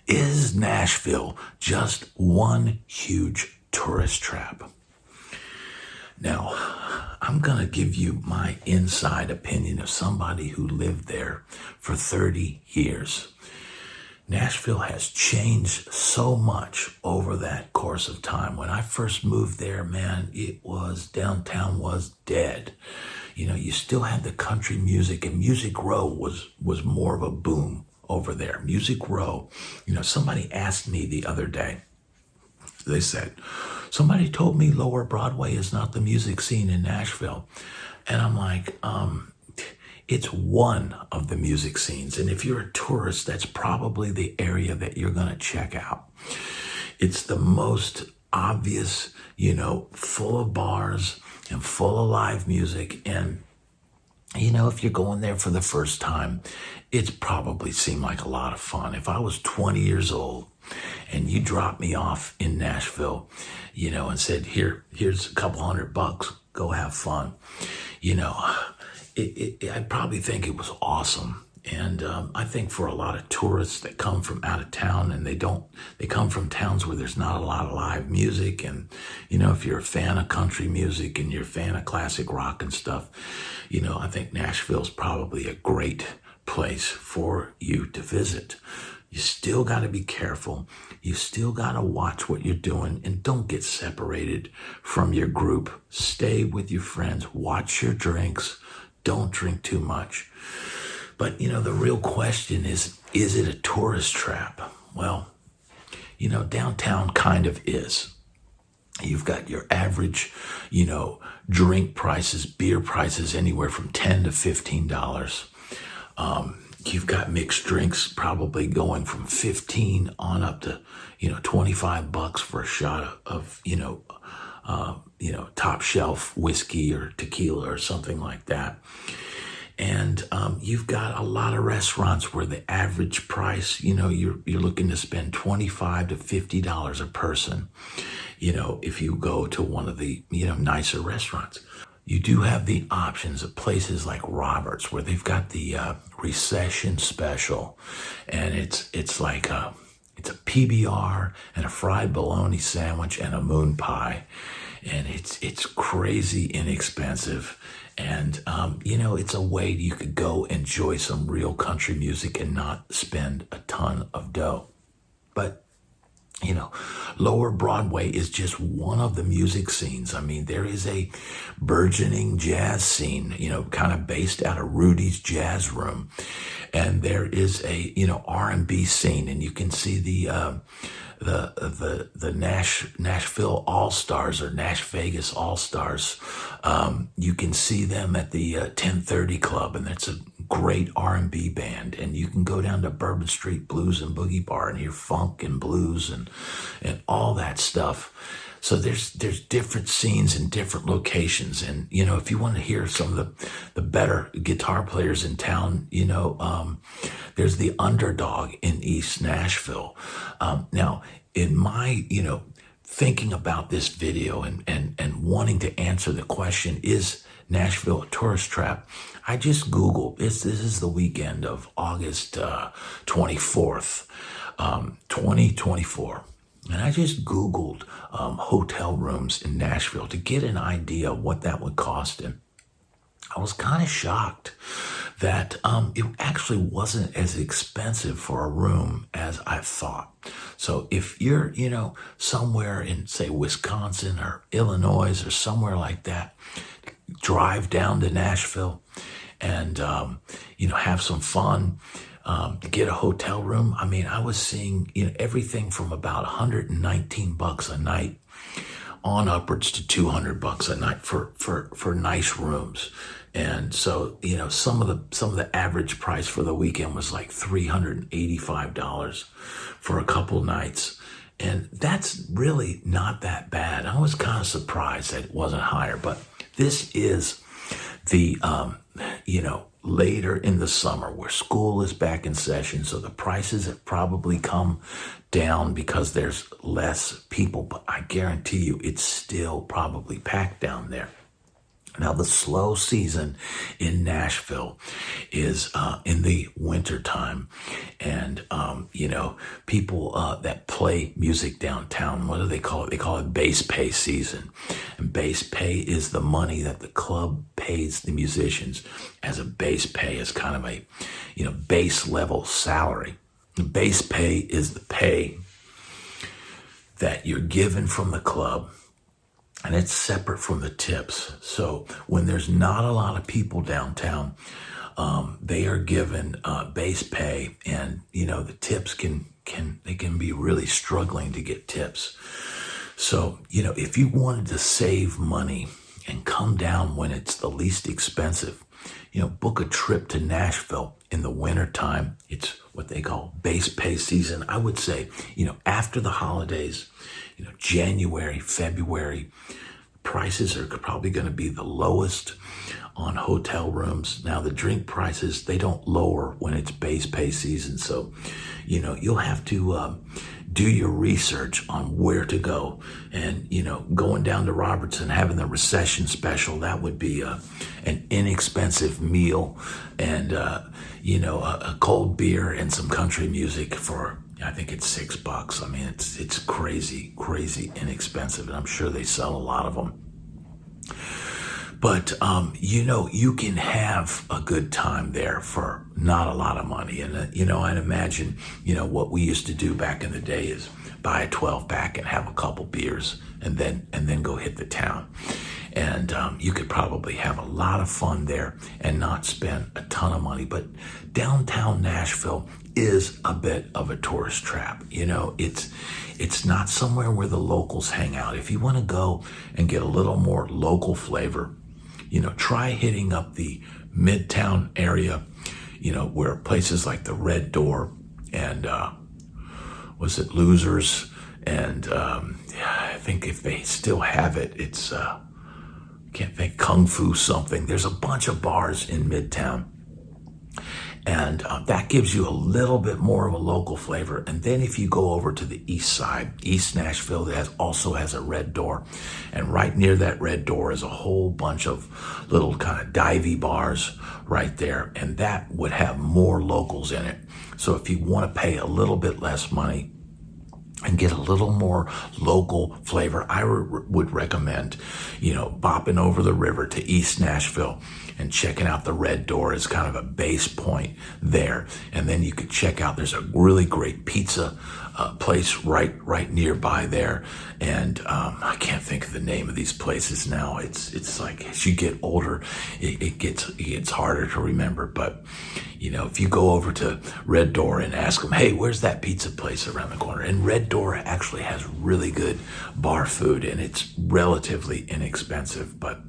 Is Nashville just one huge tourist trap? Now, I'm going to give you my inside opinion of somebody who lived there for 30 years. Nashville has changed so much over that course of time. When I first moved there, man, downtown was dead. You know, you still had the country music, and Music Row was more of a boom over there. Music Row, somebody asked me the other day, they said, somebody told me Lower Broadway is not the music scene in Nashville. And I'm like, it's one of the music scenes. And if you're a tourist, that's probably the area that you're going to check out. It's the most obvious, full of bars and full of live music. And, if you're going there for the first time, it's probably seemed like a lot of fun. If I was 20 years old and you dropped me off in Nashville, and said, here's a couple $100, go have fun, I'd probably think it was awesome. And I think for a lot of tourists that come from out of town and they come from towns where there's not a lot of live music. And, if you're a fan of country music and you're a fan of classic rock and stuff, I think Nashville's probably a great place for you to visit. You still got to be careful. You still got to watch what you're doing and don't get separated from your group. Stay with your friends. Watch your drinks. Don't drink too much. But, the real question is it a tourist trap? Well, downtown kind of is. You've got your average, drink prices, beer prices, anywhere from $10 to $15. You've got mixed drinks probably going from 15 on up to, $25 for a shot of, top shelf whiskey or tequila or something like that. And you've got a lot of restaurants where the average price, you're looking to spend $25 to $50 a person, if you go to one of the, nicer restaurants. You do have the options of places like Roberts where they've got the recession special, and it's a PBR and a fried bologna sandwich and a moon pie, and it's crazy inexpensive. And, it's a way you could go enjoy some real country music and not spend a ton of dough. But, Lower Broadway is just one of the music scenes. I mean, there is a burgeoning jazz scene, kind of based out of Rudy's Jazz Room. And there is a, R&B scene, and you can see the Nashville All-Stars or Nash Vegas All-Stars. You can see them at the 1030 Club, and that's a great R&B band. And you can go down to Bourbon Street Blues and Boogie Bar and hear funk and blues and all that stuff. So there's different scenes in different locations. And, if you want to hear some of the better guitar players in town, there's the Underdog in East Nashville. Now, in my, thinking about this video and wanting to answer the question, is Nashville a tourist trap? I just Googled, this is the weekend of August 24th, 2024. And I just Googled hotel rooms in Nashville to get an idea of what that would cost. And I was kind of shocked that it actually wasn't as expensive for a room as I thought. So if you're, somewhere in, say, Wisconsin or Illinois or somewhere like that, drive down to Nashville and, have some fun. To get a hotel room, I mean, I was seeing, everything from about $119 a night on upwards to $200 a night for nice rooms. And so, some of the average price for the weekend was like $385 for a couple nights. And that's really not that bad. I was kind of surprised that it wasn't higher, but this is the, later in the summer where school is back in session. So the prices have probably come down because there's less people, but I guarantee you it's still probably packed down there. Now, the slow season in Nashville is in the wintertime. And, people that play music downtown, what do they call it? They call it base pay season. And base pay is the money that the club pays the musicians as a base pay, as kind of a, base level salary. The base pay is the pay that you're given from the club, and it's separate from the tips. So when there's not a lot of people downtown, they are given base pay, and the tips can be really struggling to get tips. So if you wanted to save money and come down when it's the least expensive, book a trip to Nashville in the wintertime. It's what they call base pay season. I would say, after the holidays, January, February, prices are probably going to be the lowest on hotel rooms. Now, the drink prices, they don't lower when it's base pay season. So, you'll have to do your research on where to go. And, going down to Robertson, having the recession special, that would be an inexpensive meal and, a cold beer and some country music for, I think it's $6. I mean, it's crazy inexpensive, and I'm sure they sell a lot of them. But, you can have a good time there for not a lot of money. And, I'd imagine, what we used to do back in the day is buy a 12-pack and have a couple beers and then go hit the town. And you could probably have a lot of fun there and not spend a ton of money. But downtown Nashville is a bit of a tourist trap. It's not somewhere where the locals hang out. If you want to go and get a little more local flavor, try hitting up the Midtown area, where places like the Red Door and was it Losers, and I think if they still have it, it's can't think, Kung Fu something. There's a bunch of bars in Midtown. And that gives you a little bit more of a local flavor. And then if you go over to the east side, East Nashville, that also has a Red Door. And right near that Red Door is a whole bunch of little kind of divey bars right there. And that would have more locals in it. So if you want to pay a little bit less money and get a little more local flavor, I would recommend, bopping over the river to East Nashville and checking out the Red Door as kind of a base point there. And then you could check out, there's a really great pizza place right nearby there. And I can't think of the name of these places now. It's like as you get older, it gets harder to remember. But, if you go over to Red Door and ask them, hey, where's that pizza place around the corner? And Red Door actually has really good bar food, and it's relatively inexpensive. But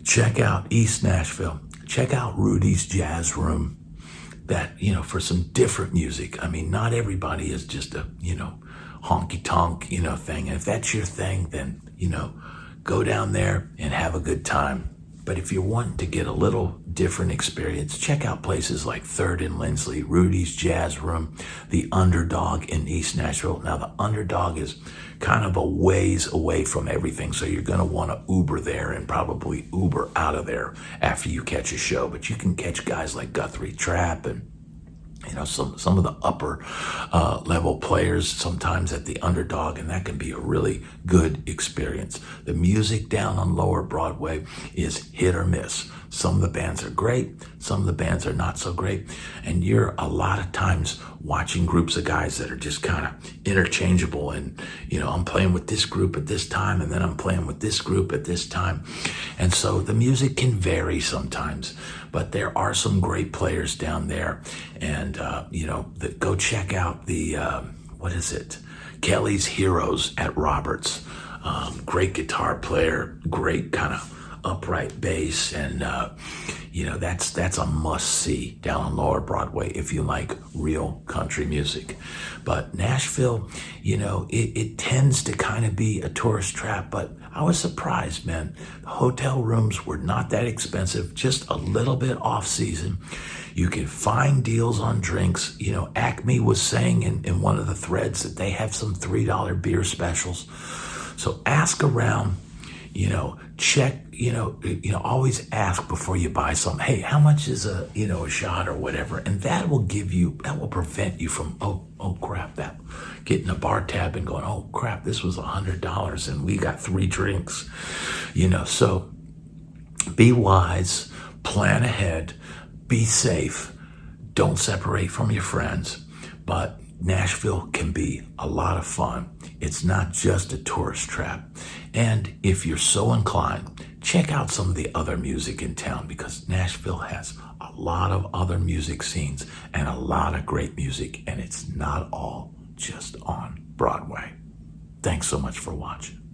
check out East Nashville. Check out Rudy's Jazz Room. That, for some different music. I mean, not everybody is just a, honky tonk, thing. And if that's your thing, then, go down there and have a good time. But if you want to get a little different experience, check out places like 3rd and Lindsley, Rudy's Jazz Room, the Underdog in East Nashville. Now, the Underdog is kind of a ways away from everything, so you're going to want to Uber there and probably Uber out of there after you catch a show. But you can catch guys like Guthrie Trapp and some of the upper level players sometimes at the Underdog, and that can be a really good experience. The music down on Lower Broadway is hit or miss. Some of the bands are great, some of the bands are not so great, and you're a lot of times watching groups of guys that are just kind of interchangeable, and I'm playing with this group at this time, and then I'm playing with this group at this time, and so the music can vary sometimes. But there are some great players down there, and go check out the Kelly's Heroes at Roberts. Great guitar player, great kind of upright bass, and that's a must-see down on Lower Broadway if you like real country music. But Nashville, it tends to kind of be a tourist trap, but I was surprised, man. The hotel rooms were not that expensive, just a little bit off-season. You can find deals on drinks. Acme was saying in one of the threads that they have some $3 beer specials. So ask around. check, always ask before you buy something. Hey, how much is a shot or whatever? And that will prevent you from, oh crap, that getting a bar tab and going, oh crap, this was $100 and we got 3 drinks, so be wise, plan ahead, be safe, don't separate from your friends. But Nashville can be a lot of fun. It's not just a tourist trap. And if you're so inclined, check out some of the other music in town, because Nashville has a lot of other music scenes and a lot of great music, and it's not all just on Broadway. Thanks so much for watching.